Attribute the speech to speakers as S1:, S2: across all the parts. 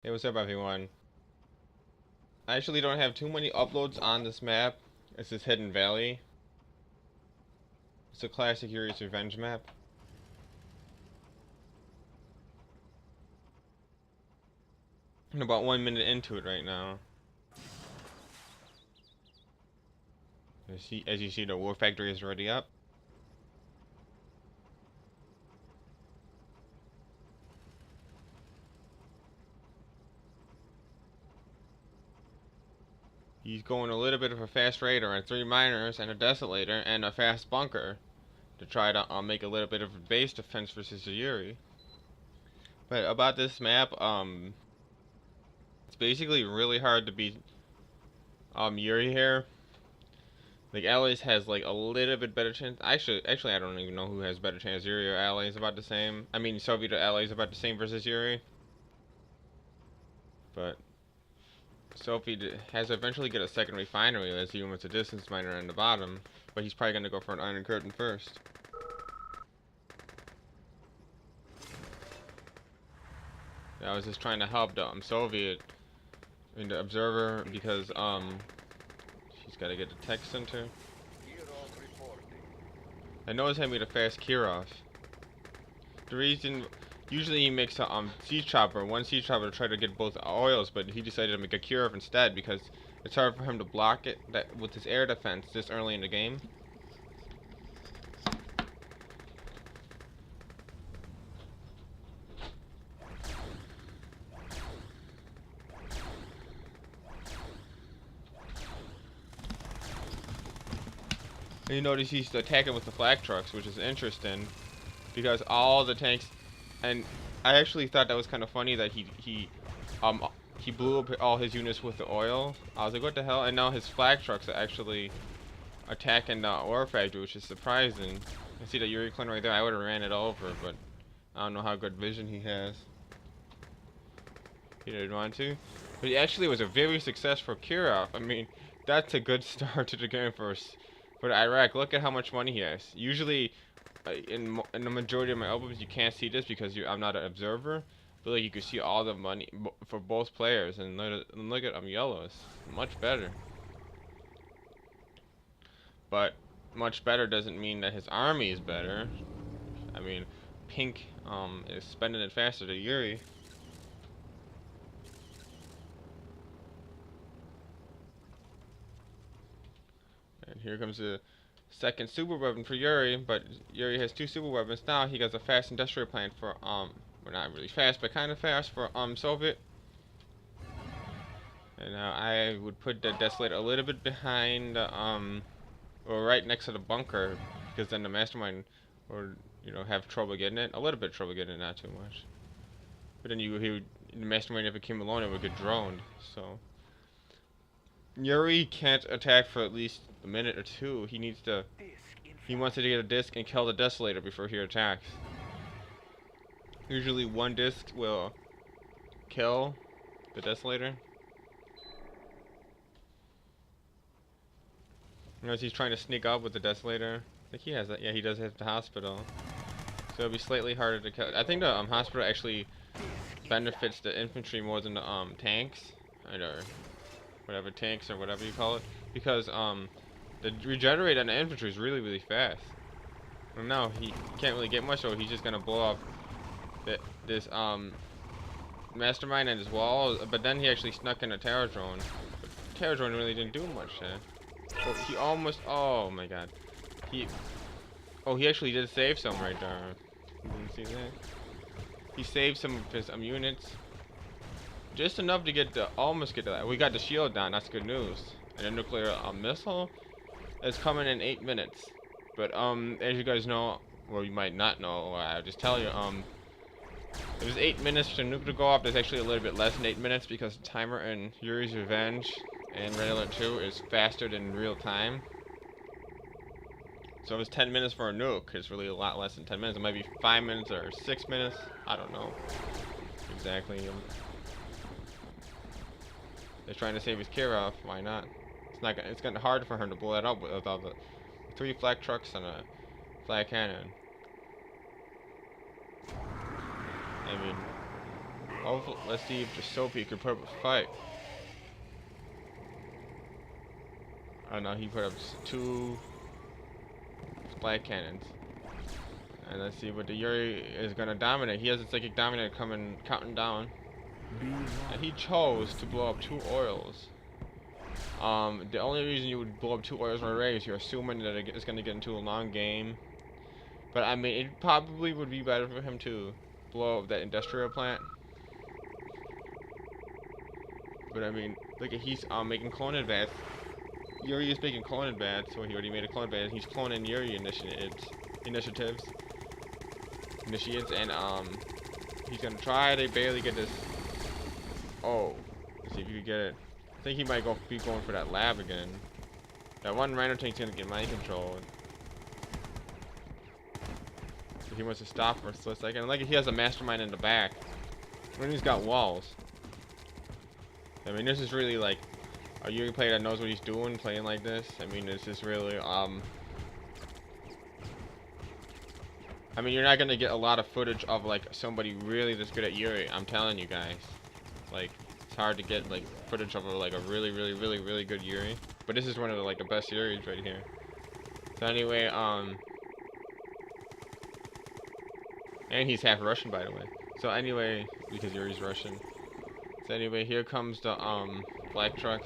S1: Hey, what's up, everyone? I actually don't have too many uploads on this map. It's this Hidden Valley. It's a classic Yuri's Revenge map. I'm about 1 minute into it right now. As you see, the war factory is already up. He's going a little bit of a fast raider and 3 miners and a desolator and a fast bunker to try to make a little bit of a base defense versus the Yuri. But about this map, it's basically really hard to beat Yuri here. Like, Allies has like a little bit better chance. Actually, I don't even know who has better chance. Yuri or Allies about the same. I mean, Soviet or Allies about the same versus Yuri. But Soviet has eventually get a second refinery. Let's see him with a distance miner on the bottom. But he's probably gonna go for an Iron Curtain first. I was just trying to help the Soviet in the observer because she's gotta get the tech center. I noticed him with a fast Kirov. The reason, usually he makes a siege chopper, one siege chopper to try to get both oils, but he decided to make a Kirov instead because it's hard for him to block it with his air defense this early in the game. And you notice he's attacking with the flak trucks, which is interesting because all the tanks, and I actually thought that was kind of funny that he blew up all his units with the oil. I was like, what the hell? And now his flak trucks are actually attacking the ore factory, which is surprising. I see that Yuri clan right there. I would have ran it over, but I don't know how good vision he has. He didn't want to, but it actually was a very successful Kirov. I mean, that's a good start to the game for Iraq. Look at how much money he has. Usually, in the majority of my albums, you can't see this because I'm not an observer. But like, you can see all the money for both players, and look at yellow. It's much better. But much better doesn't mean that his army is better. I mean, pink is spending it faster than Yuri. And here comes the second super weapon for Yuri, but Yuri has two super weapons now. He has a fast industrial plant for well, not really fast, but kind of fast for Soviet. And I would put the desolator a little bit behind or right next to the bunker, because then the mastermind would, have trouble getting it. A little bit of trouble getting it, not too much. But then the mastermind, if it came alone, it would get droned. So Yuri can't attack for at least a minute or two. He wants to get a disc and kill the desolator before he attacks. Usually one disc will kill the desolator. Notice he's trying to sneak up with the desolator. I think he has that. Yeah, he does have the hospital. So it'll be slightly harder to kill. I think the hospital actually benefits the infantry more than the tanks, or whatever tanks or whatever you call it, because the regenerate on the infantry is really, really fast. And now he can't really get much, so he's just gonna blow up this mastermind and his wall. But then he actually snuck in a terror drone. But the terror drone really didn't do much there. Oh, he almost. Oh my God. He actually did save some right there. You didn't see that? He saved some of his units. Just enough to almost get to that. We got the shield down. That's good news. And a nuclear missile is coming in 8 minutes. But as you guys know, or you might not know, I'll just tell you, it was 8 minutes for the nuke to go off. There's actually a little bit less than 8 minutes because the timer in Yuri's Revenge and Red Alert 2 is faster than real time. So it was 10 minutes for a nuke. It's really a lot less than 10 minutes. It might be 5 minutes or 6 minutes. I don't know exactly. They're trying to save his Kirov. Why not? It's gonna hard for him to blow that up with all the 3 flak trucks and a flak cannon. I mean, Hopefully, let's see if the Sophie could put up a fight. Oh no, he put up 2 splat cannons. And let's see what the Yuri is gonna dominate. He has a psychic dominate coming, counting down. And he chose to blow up 2 oils. The only reason you would blow up 2 oils right away is you're assuming that it's gonna get into a long game. But I mean, it probably would be better for him to blow up that industrial plant. But I mean, look at he's making clone advance. Yuri is making clone advance, so he already made a clone advance. He's cloning Yuri initiatives, and he's gonna try to barely get this. Oh, let's see if you can get it. I think he might be going for that lab again. That one rhino tank's gonna get mind controlled. So he wants to stop for a split second. Like he has a mastermind in the back. And he's got walls. I mean, this is really like a Yuri player that knows what he's doing, playing like this. I mean, this is really I mean, you're not gonna get a lot of footage of like somebody really this good at Yuri. I'm telling you guys, like it's hard to get like footage of like a really good Yuri. But this is one of the like the best Yuris right here. So anyway, and he's half Russian, by the way. So anyway, because Yuri's Russian. So anyway, here comes the black truck.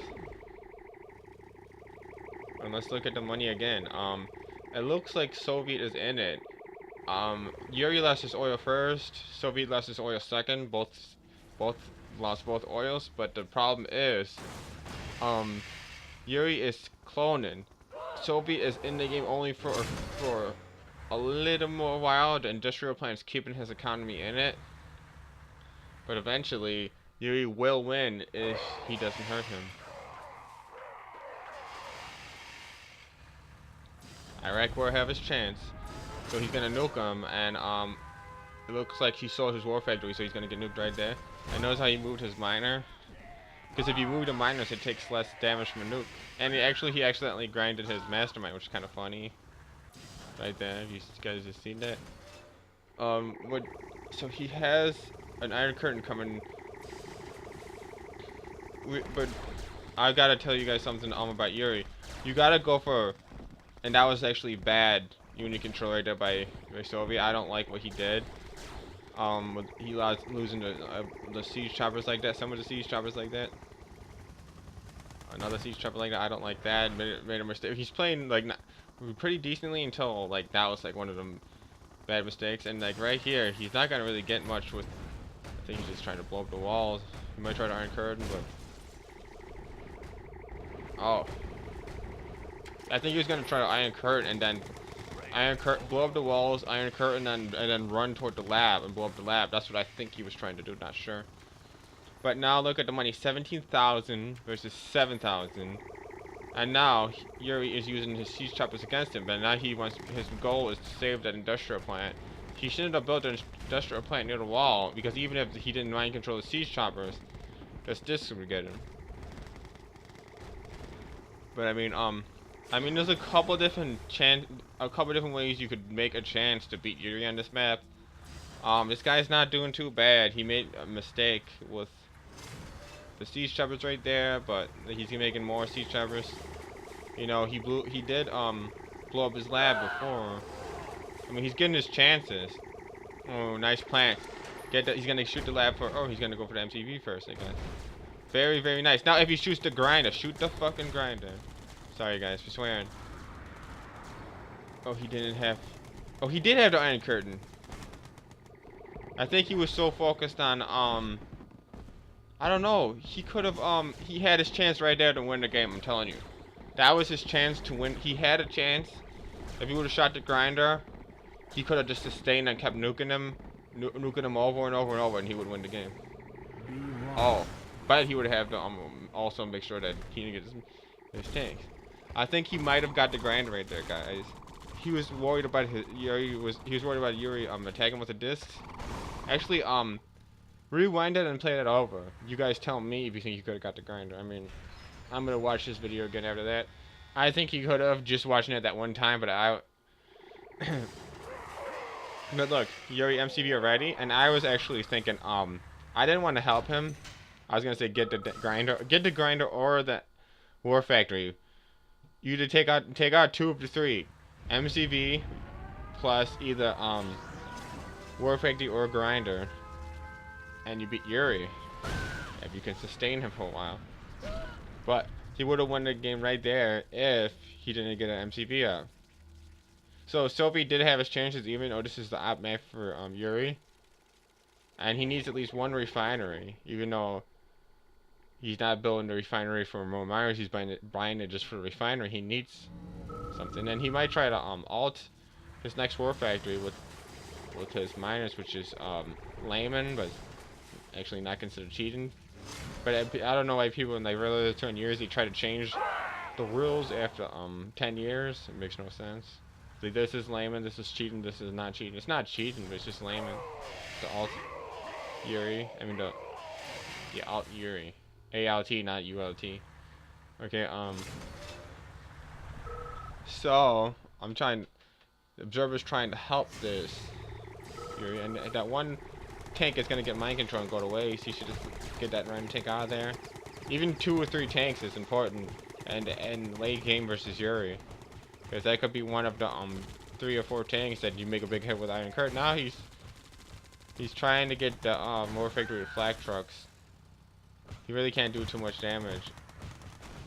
S1: And let's look at the money again. It looks like Soviet is in it. Yuri lost his oil first. Soviet lost his oil second. Both lost both oils. But the problem is, Yuri is cloning. Soviet is in the game only for a little more while. The industrial plant's keeping his economy in it. But eventually, Yuri will win if he doesn't hurt him. Iraq will have his chance. So he's gonna nuke him, and it looks like he sold his war factory, so he's gonna get nuked right there. And notice how he moved his miner. Because if you move the miners, it takes less damage from a nuke. And he accidentally grinded his mastermind, which is kind of funny. Right there, if you guys have seen that. So he has an Iron Curtain coming. But I gotta tell you guys something about Yuri. You gotta go for, and that was actually bad unit control right there by Soviet. I don't like what he did. He lost losing the siege choppers like that. Some of the siege choppers like that. Another siege chopper like that. I don't like that. Made a mistake. He's playing like pretty decently until like that was like one of them bad mistakes. And like right here, he's not gonna really get much with. I think he's just trying to blow up the walls. He might try to Iron Curtain, but oh, I think he was gonna try to Iron Curtain and then blow up the walls, Iron Curtain, and then run toward the lab and blow up the lab. That's what I think he was trying to do. Not sure. But now look at the money: 17,000 versus 7,000. And now Yuri is using his siege choppers against him. But now his goal is to save that industrial plant. He shouldn't have built an industrial plant near the wall, because even if he didn't mind control the siege choppers, this would get him. But I mean, there's a couple different ways you could make a chance to beat Yuri on this map. This guy's not doing too bad. He made a mistake with the siege choppers right there, but he's making more siege choppers. You know, he did blow up his lab before. I mean, he's getting his chances. Oh, nice plant. He's gonna shoot the lab for. Oh, he's gonna go for the MCV first, I guess. Very, very nice. Now, if he shoots the grinder, shoot the fucking grinder. Sorry, guys, for swearing. Oh, he didn't have. Oh, he did have the Iron Curtain. I think he was so focused on I don't know. He could have he had his chance right there to win the game. I'm telling you, that was his chance to win. He had a chance. If he would have shot the grinder, he could have just sustained and kept nuking him over and over and over, and he would win the game. Oh, but he would have to also make sure that he didn't get his tanks. I think he might have got the grinder right there, guys. He was worried about Yuri was worried about Yuri attacking with the discs. Actually, rewind it and play that over. You guys tell me if you think you could have got the grinder. I mean, I'm gonna watch this video again after that. I think he could have just watching it that one time, but but look, Yuri MCV already, and I was actually thinking I didn't want to help him. I was gonna say get the grinder or the war factory. You either take out 2 of the 3, MCV plus either war factory or grinder, and you beat Yuri if you can sustain him for a while. But he would have won the game right there if he didn't get an MCV up. So Sophie did have his chances, even though this is the op map for Yuri, and he needs at least 1 refinery, even though he's not building the refinery for more miners. He's buying it just for the refinery. He needs something, and he might try to alt his next war factory with his miners, which is layman, but actually not considered cheating. But I don't know why people in like earlier 20 years they try to change the rules after 10 years. It makes no sense. Like, this is layman, this is cheating, this is not cheating. It's not cheating, but it's just layman. The alt Yuri, I mean the alt Yuri, ALT, not ULT. Okay, so I'm trying. The observer's trying to help this Yuri, and that one tank is gonna get mind control and go to waste. He should just get that random tank out of there. Even 2 or 3 tanks is important, and late game versus Yuri, because that could be one of the 3 or 4 tanks that you make a big hit with Iron Curtain. Now he's trying to get the war factory with flak trucks. He really can't do too much damage.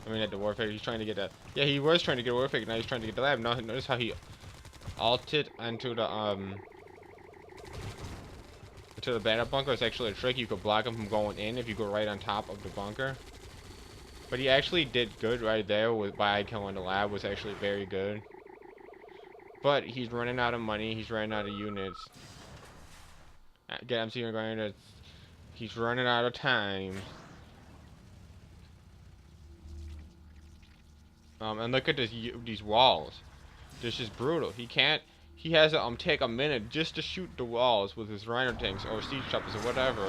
S1: I mean, at the war factory, he's trying to get that. Yeah, he was trying to get a war factory. Now he's trying to get the lab. Now notice how he alted into the battle bunker. It's actually a trick. You could block him from going in if you go right on top of the bunker. But he actually did good right there by killing the lab. Was actually very good. But he's running out of money. He's running out of units. Get MC going. He's running out of time. And look at these walls. This is brutal. He has to take a minute just to shoot the walls with his rhino tanks or siege choppers or whatever,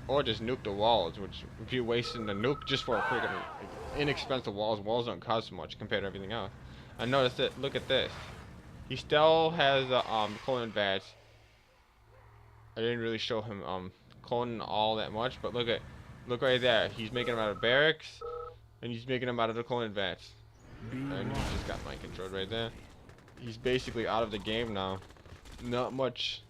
S1: or just nuke the walls, which if you're wasting the nuke just for a freaking inexpensive walls don't cost much compared to everything else. I noticed that. Look at this. He still has the cloning vats. I didn't really show him cloning all that much, but look right there. He's making them out of barracks, and he's making them out of the cloning vats. And he just got mind controlled right there. He's basically out of the game now. Not much